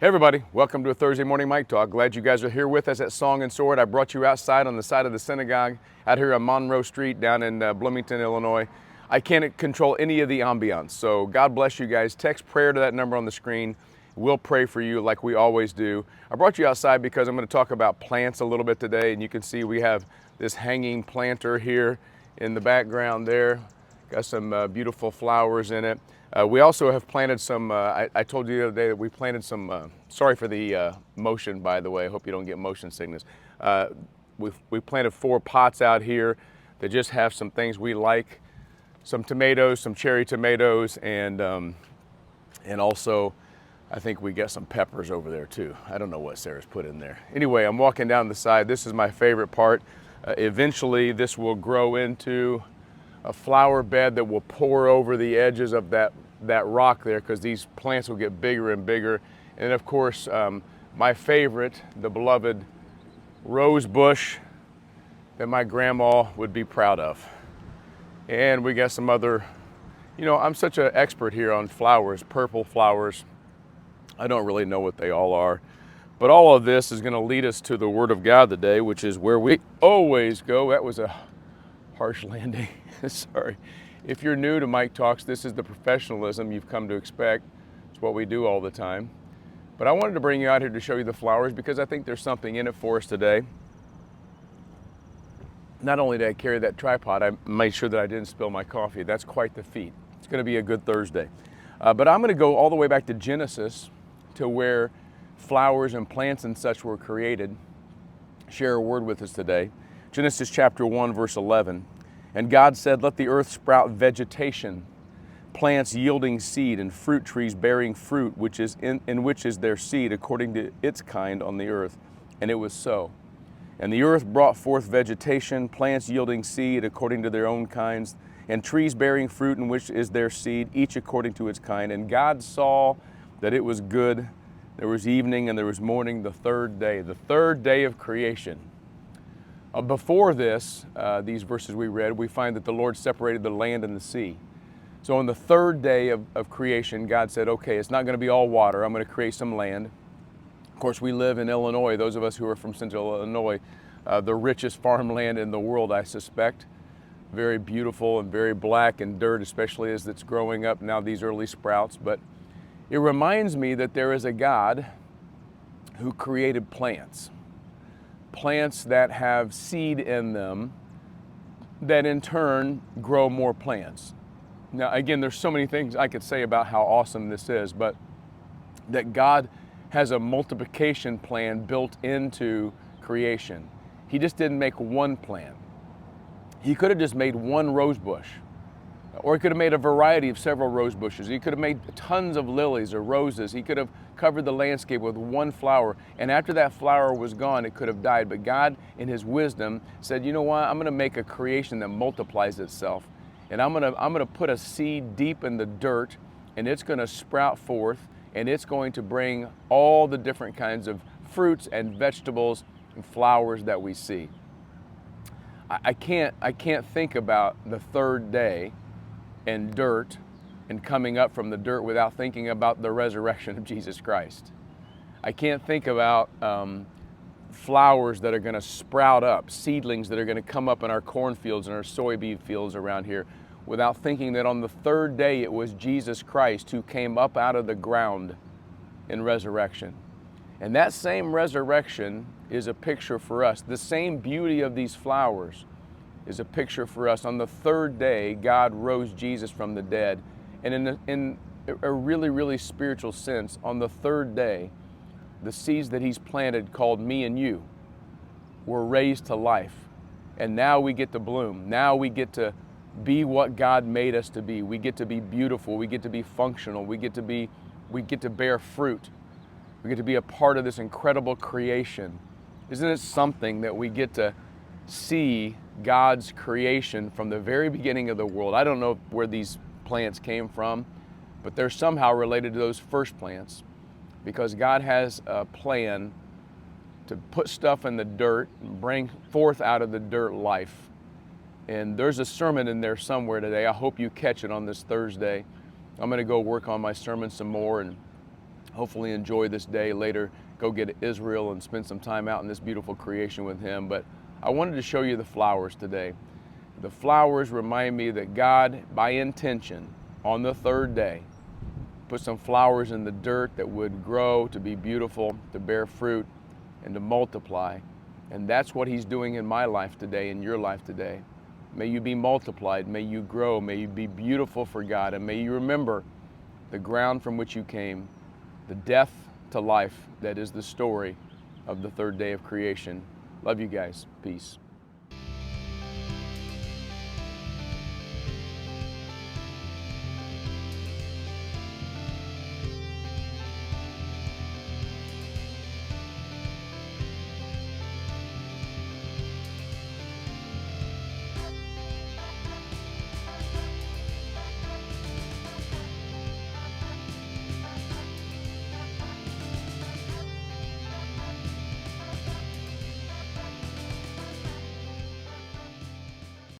Hey everybody, welcome to a Thursday morning Mike Talk. Glad you guys are here with us at Song and Sword. I brought you outside on the side of the synagogue out here on Monroe Street down in Bloomington, Illinois. I can't control any of the ambiance, so God bless you guys. Text prayer to that number on the screen. We'll pray for you like we always do. I brought you outside because I'm going to talk about plants a little bit today, and you can see we have this hanging planter here in the background there. Got some beautiful flowers in it. We also have planted some, I told you the other day that we planted some, sorry for the motion, by the way, I hope you don't get motion sickness. We planted 4 pots out here that just have some things we like, some tomatoes, some cherry tomatoes, and also I think we got some peppers over there too. I don't know what Sarah's put in there. Anyway, I'm walking down the side. This is my favorite part. Eventually this will grow into a flower bed that will pour over the edges of that rock there, because these plants will get bigger and bigger. And of course, my favorite, the beloved rose bush that my grandma would be proud of. And we got some other, I'm such an expert here on flowers, purple flowers. I don't really know what they all are. But all of this is going to lead us to the Word of God today, which is where we always go. That was a harsh landing. Sorry. If you're new to Mike Talks, this is the professionalism you've come to expect. It's what we do all the time. But I wanted to bring you out here to show you the flowers because I think there's something in it for us today. Not only did I carry that tripod, I made sure that I didn't spill my coffee. That's quite the feat. It's going to be a good Thursday. But I'm going to go all the way back to Genesis, to where flowers and plants and such were created. Share a word with us today. Genesis chapter 1, verse 11. And God said, let the earth sprout vegetation, plants yielding seed, and fruit trees bearing fruit, which is in which is their seed, according to its kind on the earth. And it was so. And the earth brought forth vegetation, plants yielding seed according to their own kinds, and trees bearing fruit, in which is their seed, each according to its kind. And God saw that it was good. There was evening and there was morning, the third day of creation. Before this, these verses we read, we find that the Lord separated the land and the sea. So on the third day of creation, God said, okay, it's not going to be all water. I'm going to create some land. Of course, we live in Illinois. Those of us who are from Central Illinois, the richest farmland in the world, I suspect. Very beautiful and very black and dirt, especially as it's growing up now, these early sprouts. But it reminds me that there is a God who created plants. Plants that have seed in them that in turn grow more plants. Now again, there's so many things I could say about how awesome this is, but that God has a multiplication plan built into creation. He just didn't make one plant. He could have just made one rose bush, or he could have made a variety of several rose bushes. He could have made tons of lilies or roses. He could have covered the landscape with one flower, and after that flower was gone, it could have died. But God, in his wisdom, said, you know what, I'm going to make a creation that multiplies itself, and I'm going to put a seed deep in the dirt, and it's going to sprout forth, and it's going to bring all the different kinds of fruits and vegetables and flowers that we see. I can't think about the third day and dirt and coming up from the dirt without thinking about the resurrection of Jesus Christ. I can't think about flowers that are going to sprout up, seedlings that are going to come up in our cornfields and our soybean fields around here, without thinking that on the third day it was Jesus Christ who came up out of the ground in resurrection. And that same resurrection is a picture for us. The same beauty of these flowers is a picture for us. On the third day, God rose Jesus from the dead. And in a really, really spiritual sense, on the third day, the seeds that he's planted, called me and you, were raised to life. And now we get to bloom. Now we get to be what God made us to be. We get to be beautiful. We get to be functional. We get to bear fruit. We get to be a part of this incredible creation. Isn't it something that we get to see God's creation from the very beginning of the world? I don't know where these plants came from, but they're somehow related to those first plants, because God has a plan to put stuff in the dirt and bring forth out of the dirt life. And there's a sermon in there somewhere today. I hope you catch it on this Thursday. I'm going to go work on my sermon some more and Hopefully enjoy this day. Later, go get to Israel and spend some time out in this beautiful creation with him. But I wanted to show you the flowers today. The flowers remind me that God, by intention, on the third day, put some flowers in the dirt that would grow to be beautiful, to bear fruit, and to multiply. And that's what he's doing in my life today, in your life today. May you be multiplied, may you grow, may you be beautiful for God, and may you remember the ground from which you came, the death to life that is the story of the third day of creation. Love you guys. Peace.